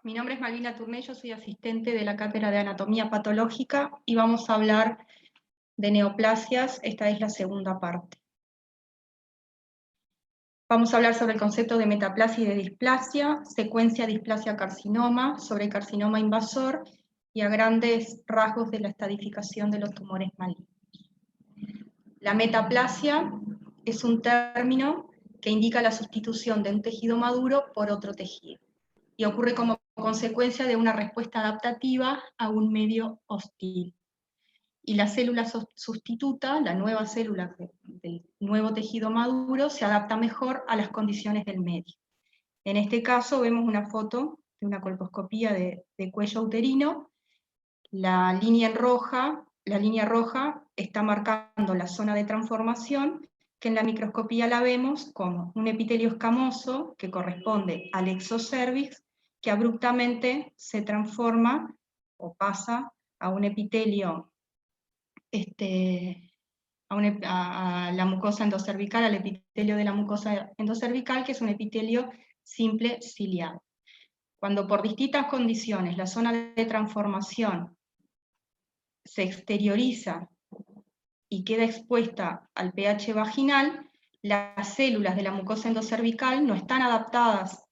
Mi nombre es Malvina Tourné, yo soy asistente de la Cátedra de Anatomía Patológica y vamos a hablar de neoplasias. Esta es la segunda parte. Vamos a hablar sobre el concepto de metaplasia y de displasia, secuencia displasia-carcinoma, sobre carcinoma invasor y a grandes rasgos de la estadificación de los tumores malignos. La metaplasia es un término que indica la sustitución de un tejido maduro por otro tejido y ocurre como consecuencia de una respuesta adaptativa a un medio hostil. Y la célula sustituta, la nueva célula del nuevo tejido maduro, se adapta mejor a las condiciones del medio. En este caso vemos una foto de una colposcopía de cuello uterino. La línea roja está marcando la zona de transformación, que en la microscopía la vemos como un epitelio escamoso que corresponde al exocervix, que abruptamente se transforma o pasa a un epitelio, a la mucosa endocervical, al epitelio de la mucosa endocervical, que es un epitelio simple ciliado. Cuando por distintas condiciones la zona de transformación se exterioriza y queda expuesta al pH vaginal, las células de la mucosa endocervical no están adaptadas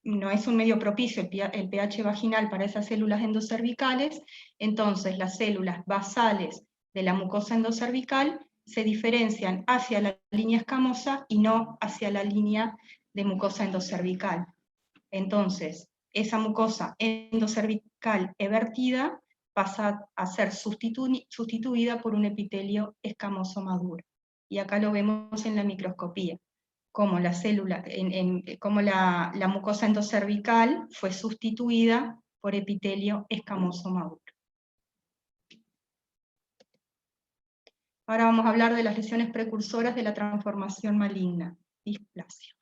no es un medio propicio el pH vaginal para esas células endocervicales, entonces las células basales de la mucosa endocervical se diferencian hacia la línea escamosa y no hacia la línea de mucosa endocervical. Entonces, esa mucosa endocervical evertida pasa a ser sustituida por un epitelio escamoso maduro. Y acá lo vemos en la microscopía, como la célula, como la mucosa endocervical fue sustituida por epitelio escamoso maduro. Ahora vamos a hablar de las lesiones precursoras de la transformación maligna, displasia.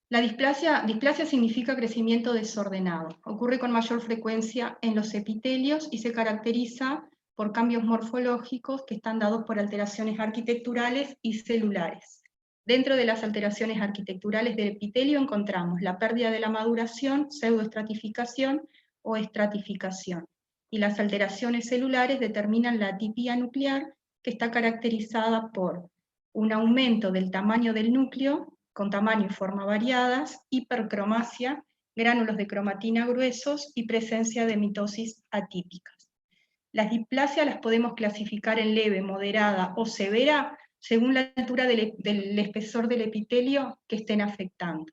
La displasia significa crecimiento desordenado. Ocurre con mayor frecuencia en los epitelios y se caracteriza por cambios morfológicos que están dados por alteraciones arquitecturales y celulares. Dentro de las alteraciones arquitecturales del epitelio encontramos la pérdida de la maduración, pseudoestratificación o estratificación. Y las alteraciones celulares determinan la atipia nuclear, que está caracterizada por un aumento del tamaño del núcleo, con tamaño y forma variadas, hipercromasia, gránulos de cromatina gruesos y presencia de mitosis atípicas. Las displasias las podemos clasificar en leve, moderada o severa según la altura del espesor del epitelio que estén afectando.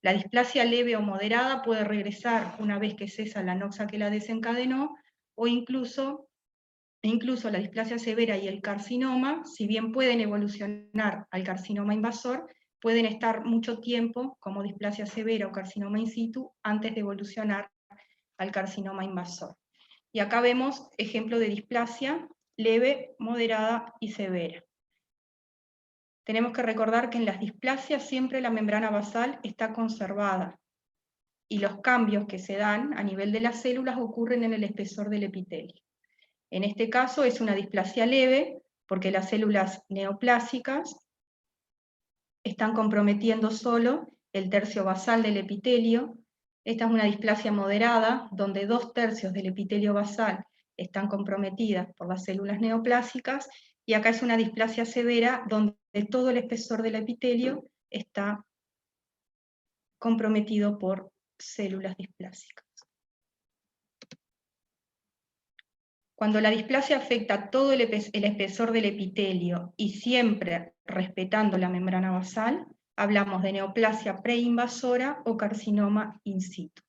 La displasia leve o moderada puede regresar una vez que cesa la noxa que la desencadenó, o incluso la displasia severa y el carcinoma, si bien pueden evolucionar al carcinoma invasor, pueden estar mucho tiempo como displasia severa o carcinoma in situ antes de evolucionar al carcinoma invasor. Y acá vemos ejemplo de displasia leve, moderada y severa. Tenemos que recordar que en las displasias siempre la membrana basal está conservada, y los cambios que se dan a nivel de las células ocurren en el espesor del epitelio. En este caso es una displasia leve, porque las células neoplásicas están comprometiendo solo el tercio basal del epitelio. Esta es una displasia moderada, donde 2/3 del epitelio basal están comprometidas por las células neoplásicas, y acá es una displasia severa, donde todo el espesor del epitelio está comprometido por células displásicas. Cuando la displasia afecta todo el espesor del epitelio y siempre respetando la membrana basal, hablamos de neoplasia preinvasora o carcinoma in situ.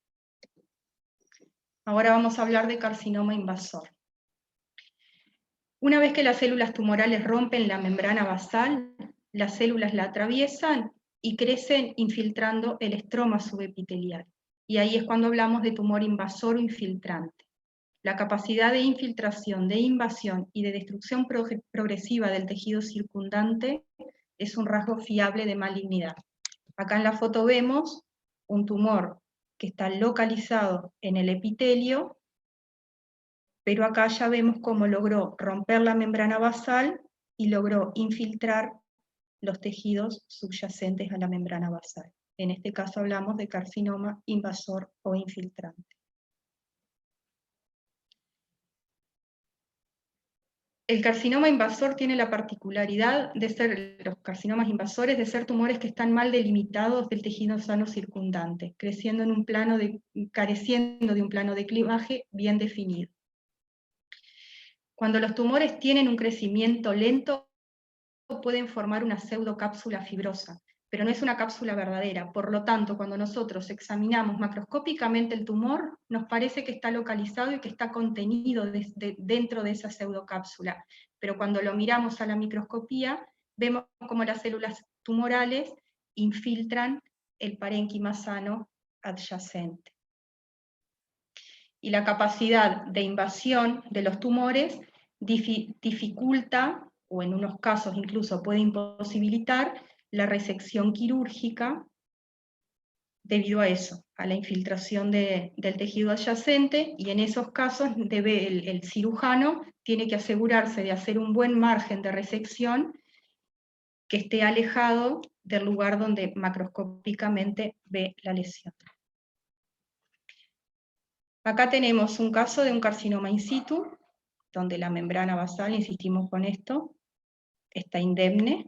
Ahora vamos a hablar de carcinoma invasor. Una vez que las células tumorales rompen la membrana basal, las células la atraviesan y crecen infiltrando el estroma subepitelial. Y ahí es cuando hablamos de tumor invasor o infiltrante. La capacidad de infiltración, de invasión y de destrucción progresiva del tejido circundante es un rasgo fiable de malignidad. Acá en la foto vemos un tumor que está localizado en el epitelio, pero acá ya vemos cómo logró romper la membrana basal y logró infiltrar los tejidos subyacentes a la membrana basal. En este caso hablamos de carcinoma invasor o infiltrante. El carcinoma invasor tiene la particularidad de ser, los carcinomas invasores, de ser tumores que están mal delimitados del tejido sano circundante, careciendo de un plano de clivaje bien definido. Cuando los tumores tienen un crecimiento lento, pueden formar una pseudocápsula fibrosa, pero no es una cápsula verdadera. Por lo tanto, cuando nosotros examinamos macroscópicamente el tumor, nos parece que está localizado y que está contenido dentro de esa pseudocápsula. Pero cuando lo miramos a la microscopía, vemos como las células tumorales infiltran el parénquima sano adyacente. Y la capacidad de invasión de los tumores dificulta, o en unos casos incluso puede imposibilitar, la resección quirúrgica debido a eso, a la infiltración del tejido adyacente, y en esos casos el cirujano tiene que asegurarse de hacer un buen margen de resección que esté alejado del lugar donde macroscópicamente ve la lesión. Acá tenemos un caso de un carcinoma in situ, donde la membrana basal, insistimos con esto, está indemne.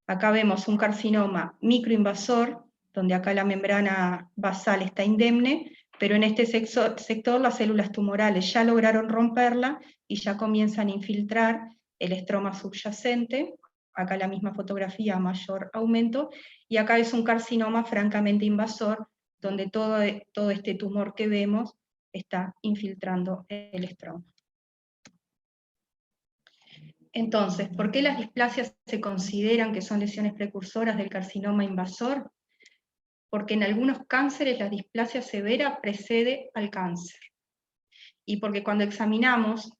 Acá vemos un carcinoma microinvasor, donde acá la membrana basal está indemne, pero en este sector las células tumorales ya lograron romperla y ya comienzan a infiltrar el estroma subyacente. Acá la misma fotografía a mayor aumento, y acá es un carcinoma francamente invasor, donde todo este tumor que vemos está infiltrando el estroma. Entonces, ¿por qué las displasias se consideran que son lesiones precursoras del carcinoma invasor? Porque en algunos cánceres la displasia severa precede al cáncer. Y porque cuando examinamos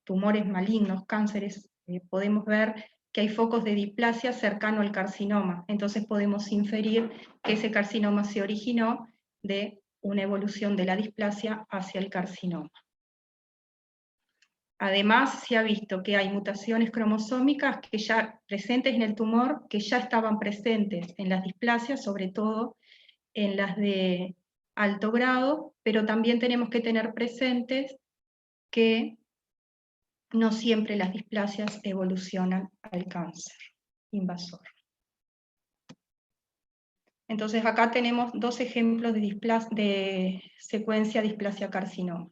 tumores malignos, cánceres, podemos ver que hay focos de displasia cercano al carcinoma. Entonces podemos inferir que ese carcinoma se originó de una evolución de la displasia hacia el carcinoma. Además, se ha visto que hay mutaciones cromosómicas que ya presentes en el tumor, que ya estaban presentes en las displasias, sobre todo en las de alto grado, pero también tenemos que tener presentes que no siempre las displasias evolucionan al cáncer invasor. Entonces acá tenemos dos ejemplos de secuencia displasia-carcinoma.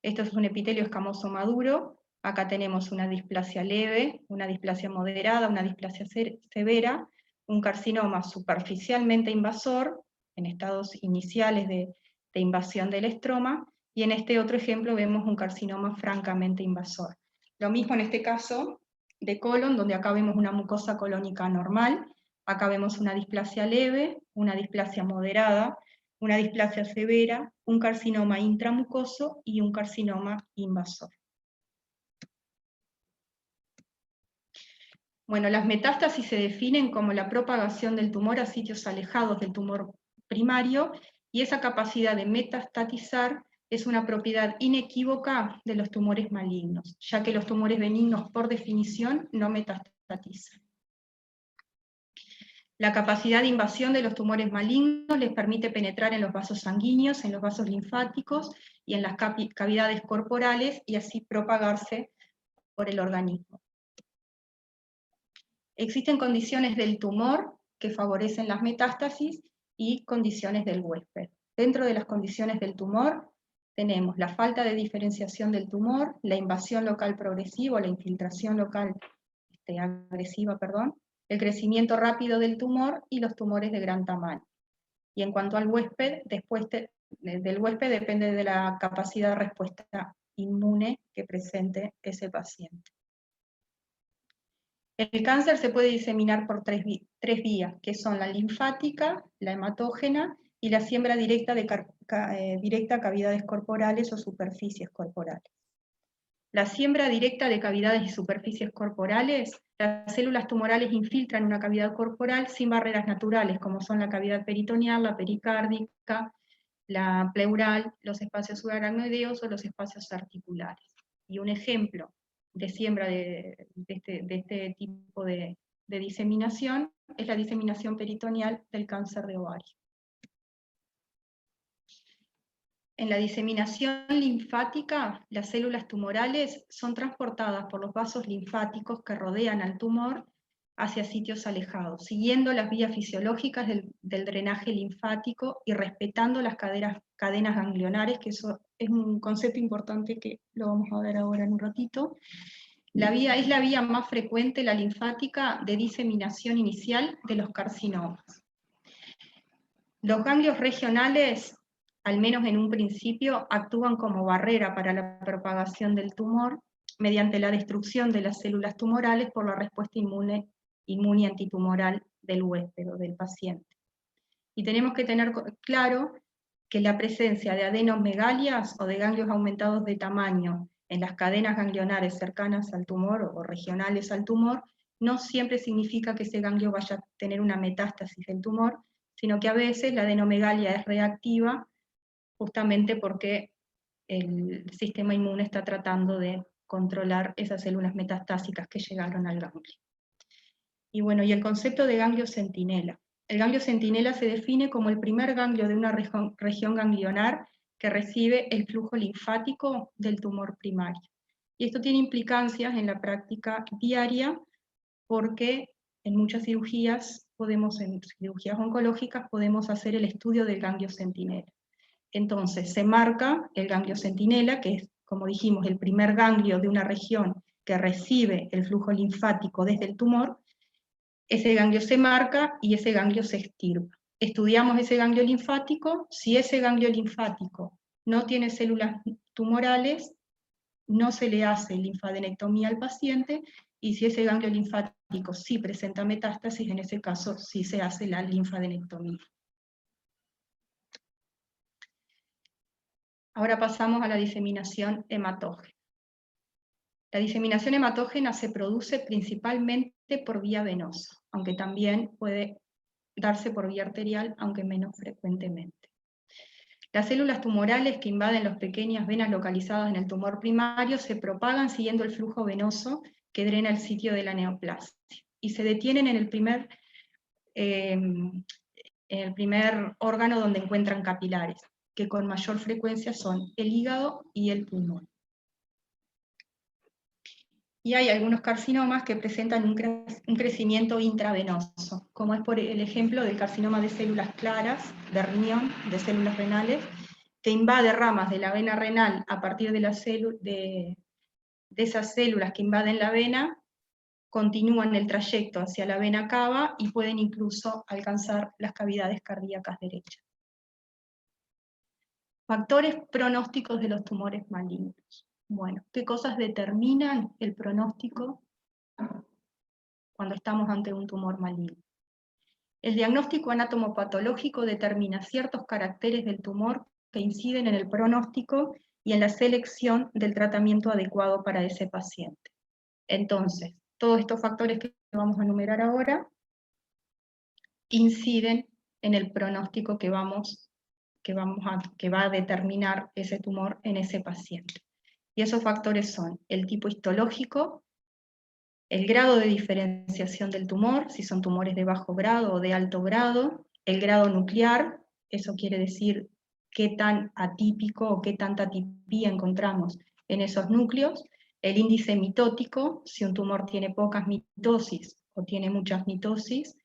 Esto es un epitelio escamoso maduro, acá tenemos una displasia leve, una displasia moderada, una displasia severa, un carcinoma superficialmente invasor, en estados iniciales de invasión del estroma, y en este otro ejemplo vemos un carcinoma francamente invasor. Lo mismo en este caso de colon, donde acá vemos una mucosa colónica normal, acá vemos una displasia leve, una displasia moderada, una displasia severa, un carcinoma intramucoso y un carcinoma invasor. Bueno, las metástasis se definen como la propagación del tumor a sitios alejados del tumor primario, y esa capacidad de metastatizar es una propiedad inequívoca de los tumores malignos, ya que los tumores benignos por definición no metastatizan. La capacidad de invasión de los tumores malignos les permite penetrar en los vasos sanguíneos, en los vasos linfáticos y en las cavidades corporales, y así propagarse por el organismo. Existen condiciones del tumor que favorecen las metástasis y condiciones del huésped. Dentro de las condiciones del tumor tenemos la falta de diferenciación del tumor, la invasión local progresiva, la infiltración local agresiva, el crecimiento rápido del tumor y los tumores de gran tamaño. Y en cuanto al huésped, después del huésped depende de la capacidad de respuesta inmune que presente ese paciente. El cáncer se puede diseminar por tres vías, que son la linfática, la hematógena y la siembra directa a cavidades corporales o superficies corporales. La siembra directa de cavidades y superficies corporales, las células tumorales infiltran una cavidad corporal sin barreras naturales, como son la cavidad peritoneal, la pericárdica, la pleural, los espacios subaracnoideos o los espacios articulares. Y un ejemplo de siembra de este tipo de diseminación es la diseminación peritoneal del cáncer de ovario. En la diseminación linfática, las células tumorales son transportadas por los vasos linfáticos que rodean al tumor hacia sitios alejados, siguiendo las vías fisiológicas del drenaje linfático y respetando las cadenas ganglionares, que eso es un concepto importante que lo vamos a ver ahora en un ratito. Es la vía más frecuente, la linfática, de diseminación inicial de los carcinomas. Los ganglios regionales, al menos en un principio, actúan como barrera para la propagación del tumor mediante la destrucción de las células tumorales por la respuesta inmune y antitumoral del huésped o del paciente. Y tenemos que tener claro que la presencia de adenomegalias o de ganglios aumentados de tamaño en las cadenas ganglionares cercanas al tumor o regionales al tumor no siempre significa que ese ganglio vaya a tener una metástasis del tumor, sino que a veces la adenomegalia es reactiva justamente porque el sistema inmune está tratando de controlar esas células metastásicas que llegaron al ganglio. Y bueno, y el concepto de ganglio centinela. El ganglio centinela se define como el primer ganglio de una región ganglionar que recibe el flujo linfático del tumor primario. Y esto tiene implicancias en la práctica diaria porque en muchas cirugías, en cirugías oncológicas, podemos hacer el estudio del ganglio centinela. Entonces, se marca el ganglio centinela, que es, como dijimos, el primer ganglio de una región que recibe el flujo linfático desde el tumor. Ese ganglio se marca y ese ganglio se extirpa. Estudiamos ese ganglio linfático. Si ese ganglio linfático no tiene células tumorales, no se le hace linfadenectomía al paciente, y si ese ganglio linfático sí presenta metástasis, en ese caso sí se hace la linfadenectomía. Ahora pasamos a la diseminación hematógena. La diseminación hematógena se produce principalmente por vía venosa, aunque también puede darse por vía arterial, aunque menos frecuentemente. Las células tumorales que invaden las pequeñas venas localizadas en el tumor primario se propagan siguiendo el flujo venoso que drena el sitio de la neoplasia, y se detienen en el primer órgano donde encuentran capilares, que con mayor frecuencia son el hígado y el pulmón. Y hay algunos carcinomas que presentan un crecimiento intravenoso, como es por el ejemplo del carcinoma de células claras, de riñón, de células renales, que invade ramas de la vena renal a partir de esas células que invaden la vena, continúan el trayecto hacia la vena cava y pueden incluso alcanzar las cavidades cardíacas derechas. Factores pronósticos de los tumores malignos. Bueno, ¿qué cosas determinan el pronóstico cuando estamos ante un tumor maligno? El diagnóstico anatomopatológico determina ciertos caracteres del tumor que inciden en el pronóstico y en la selección del tratamiento adecuado para ese paciente. Entonces, todos estos factores que vamos a enumerar ahora inciden en el pronóstico que va a determinar ese tumor en ese paciente. Y esos factores son el tipo histológico, el grado de diferenciación del tumor, si son tumores de bajo grado o de alto grado, el grado nuclear, eso quiere decir qué tan atípico o qué tanta atipía encontramos en esos núcleos, el índice mitótico, si un tumor tiene pocas mitosis o tiene muchas mitosis,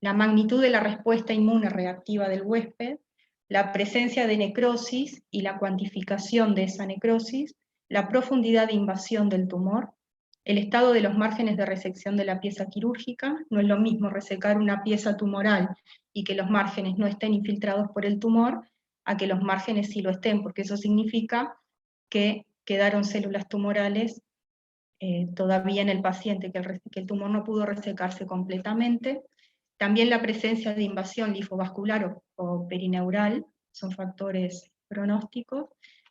la magnitud de la respuesta inmune reactiva del huésped, la presencia de necrosis y la cuantificación de esa necrosis, la profundidad de invasión del tumor, el estado de los márgenes de resección de la pieza quirúrgica. No es lo mismo resecar una pieza tumoral y que los márgenes no estén infiltrados por el tumor, a que los márgenes sí lo estén, porque eso significa que quedaron células tumorales todavía en el paciente, que el tumor no pudo resecarse completamente. También la presencia de invasión linfovascular o perineural son factores pronósticos,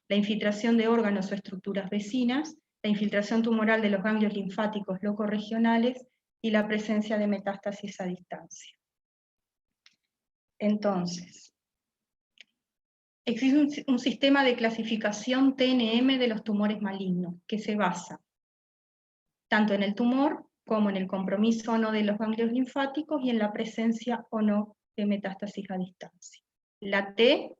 la infiltración de órganos o estructuras vecinas, la infiltración tumoral de los ganglios linfáticos locorregionales y la presencia de metástasis a distancia. Entonces, existe un sistema de clasificación TNM de los tumores malignos que se basa tanto en el tumor como en el compromiso o no de los ganglios linfáticos y en la presencia o no de metástasis a distancia. La T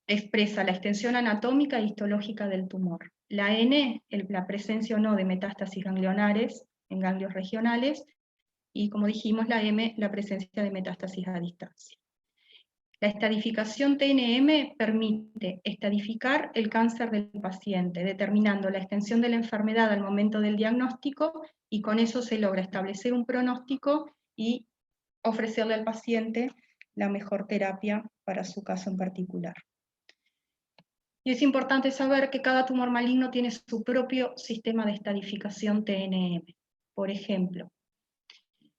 expresa la extensión anatómica e histológica del tumor. La N, la presencia o no de metástasis ganglionares en ganglios regionales, y como dijimos, la M, la presencia de metástasis a distancia. La estadificación TNM permite estadificar el cáncer del paciente, determinando la extensión de la enfermedad al momento del diagnóstico, y con eso se logra establecer un pronóstico y ofrecerle al paciente la mejor terapia para su caso en particular. Y es importante saber que cada tumor maligno tiene su propio sistema de estadificación TNM. Por ejemplo,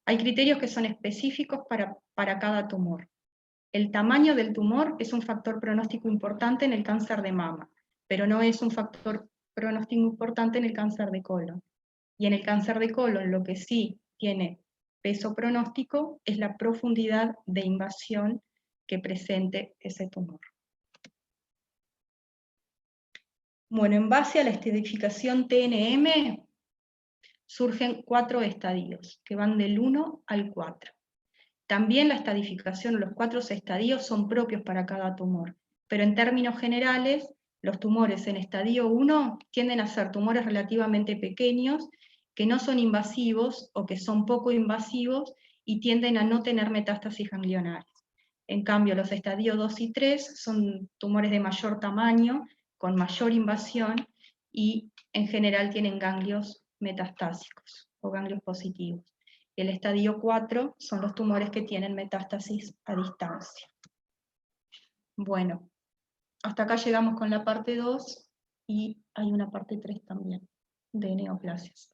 hay criterios que son específicos para cada tumor. El tamaño del tumor es un factor pronóstico importante en el cáncer de mama, pero no es un factor pronóstico importante en el cáncer de colon. Y en el cáncer de colon lo que sí tiene peso pronóstico es la profundidad de invasión que presente ese tumor. Bueno, en base a la estadificación TNM surgen 4 estadios, que van del 1 al 4. También la estadificación, los 4 estadios son propios para cada tumor, pero en términos generales, los tumores en estadio 1 tienden a ser tumores relativamente pequeños, que no son invasivos o que son poco invasivos y tienden a no tener metástasis ganglionares. En cambio, los estadios 2 y 3 son tumores de mayor tamaño, con mayor invasión, y en general tienen ganglios metastásicos o ganglios positivos. El estadio 4 son los tumores que tienen metástasis a distancia. Bueno, hasta acá llegamos con la parte 2 y hay una parte 3 también de neoplasias.